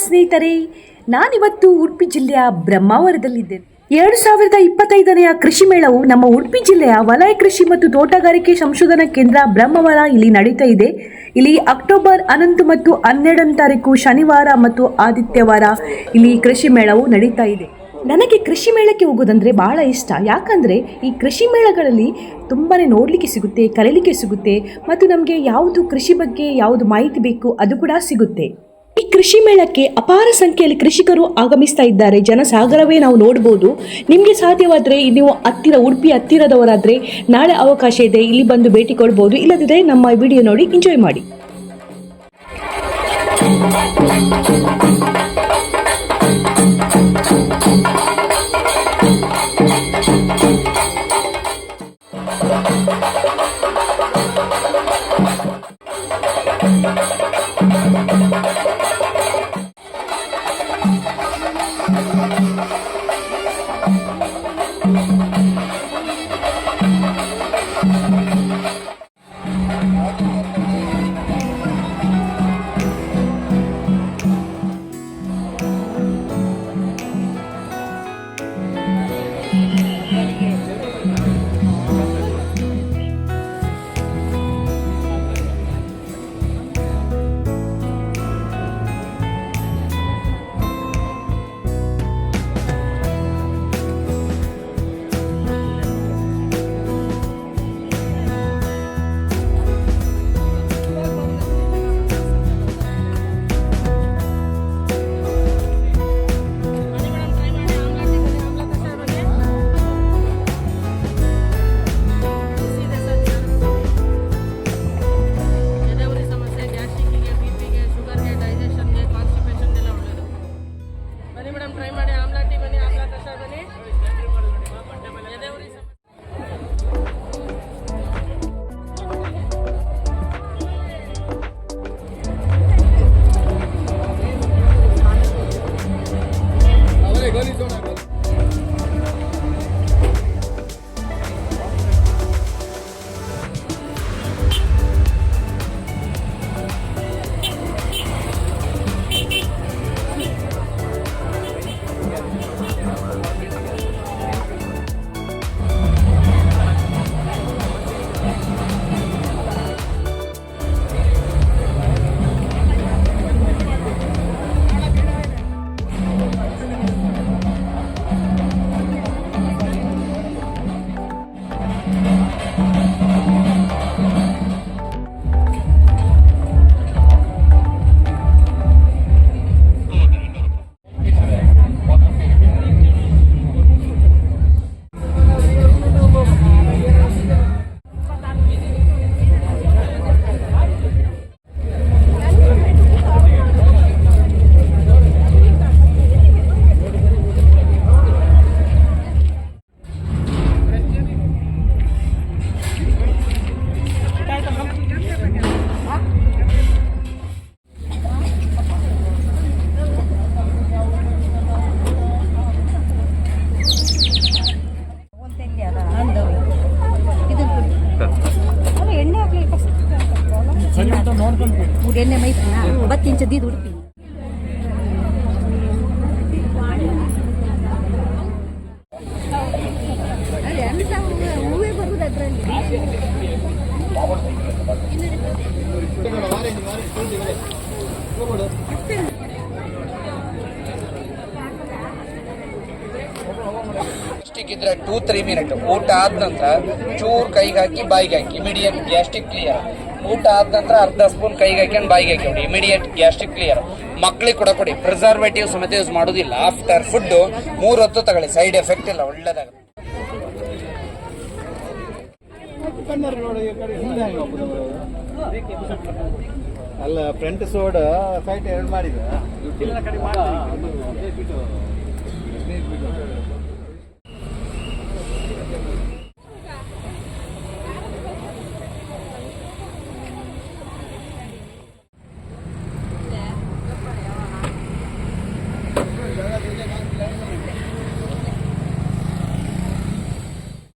ಸ್ನೇಹಿತರೆ, ನಾನಿವತ್ತು ಉಡುಪಿ ಜಿಲ್ಲೆಯ ಬ್ರಹ್ಮಾವರದಲ್ಲಿದ್ದೇನೆ. 2025ನೇ ಕೃಷಿ ಮೇಳವು ನಮ್ಮ ಉಡುಪಿ ಜಿಲ್ಲೆಯ ವಲಯ ಕೃಷಿ ಮತ್ತು ತೋಟಗಾರಿಕೆ ಸಂಶೋಧನಾ ಕೇಂದ್ರ ಬ್ರಹ್ಮಾವರ ಇಲ್ಲಿ ನಡೀತಾ ಇದೆ. ಇಲ್ಲಿ ಅಕ್ಟೋಬರ್ 11 ಮತ್ತು 12ನೇ ತಾರೀಕು ಶನಿವಾರ ಮತ್ತು ಆದಿತ್ಯವಾರ ಇಲ್ಲಿ ಕೃಷಿ ಮೇಳವು ನಡೀತಾ ಇದೆ. ನನಗೆ ಕೃಷಿ ಮೇಳಕ್ಕೆ ಹೋಗೋದಂದ್ರೆ ಬಹಳ ಇಷ್ಟ. ಯಾಕಂದರೆ ಈ ಕೃಷಿ ಮೇಳಗಳಲ್ಲಿ ತುಂಬಾ ನೋಡಲಿಕ್ಕೆ ಸಿಗುತ್ತೆ, ಕಲೀಲಿಕ್ಕೆ ಸಿಗುತ್ತೆ ಮತ್ತು ನಮಗೆ ಯಾವುದು ಕೃಷಿ ಬಗ್ಗೆ ಯಾವುದು ಮಾಹಿತಿ ಬೇಕು ಅದು ಕೂಡ ಸಿಗುತ್ತೆ. ಈ ಕೃಷಿ ಮೇಳಕ್ಕೆ ಅಪಾರ ಸಂಖ್ಯೆಯಲ್ಲಿ ಕೃಷಿಕರು ಆಗಮಿಸ್ತಾ ಇದ್ದಾರೆ. ಜನಸಾಗರವೇ ನಾವು ನೋಡ್ಬೋದು. ನಿಮಗೆ ಸಾಧ್ಯವಾದರೆ ನೀವು ಉಡುಪಿ ಹತ್ತಿರದವರಾದರೆ ನಾಳೆ ಅವಕಾಶ ಇದೆ, ಇಲ್ಲಿ ಬಂದು ಭೇಟಿ ಕೊಡ್ಬೋದು. ಇಲ್ಲದಿದ್ದರೆ ನಮ್ಮ ವಿಡಿಯೋ ನೋಡಿ ಎಂಜಾಯ್ ಮಾಡಿ. ಎಣ್ಣೆ ಮೈಸೂರಿನ 9 ಇಂಚ್ ದೀದು ಉಡುಪಿ ಹೂವೇ ಬರುವುದು ಅದರಲ್ಲಿ. ಗ್ಯಾಸ್ಟ್ರಿಕ್ ಇದ್ರೆ 2-3 ಮಿನಿಟ್ ಊಟ ಆದ ನಂತರ ಚೂರ್ ಕೈಗೆ ಹಾಕಿ ಬಾಯಿಗೆ ಹಾಕಿ ಇಮಿಡಿಯೇಟ್ ಗ್ಯಾಸ್ಟ್ರಿಕ್ ಕ್ಲಿಯರ್. ಊಟ ಆದ ನಂತರ ಅರ್ಧ ಸ್ಪೂನ್ ಕೈಗೆ ಹಾಕೊಂಡು ಬಾಯಿಗೆ ಹಾಕಿ ಇಮಿಡಿಯೇಟ್ ಗ್ಯಾಸ್ಟ್ರಿಕ್ ಕ್ಲಿಯರ್. ಮಕ್ಳಿಗೆ ಕೂಡ ಕೊಡಿ, ಪ್ರಿಸರ್ವೇಟಿವ್ ಸಮೇತ ಯೂಸ್ ಮಾಡೋದಿಲ್ಲ. ಆಫ್ಟರ್ ಫುಡ್ 3 ಹೊತ್ತು ತಗೊಳ್ಳಿ, ಸೈಡ್ ಎಫೆಕ್ಟ್ ಇಲ್ಲ, ಒಳ್ಳೇದಾಗುತ್ತೆ. ಅಲ್ಲ ಫ್ರಂಟ್ ಸೋಡ್ ಸೈಟ್ 2 ಮಾಡಿದ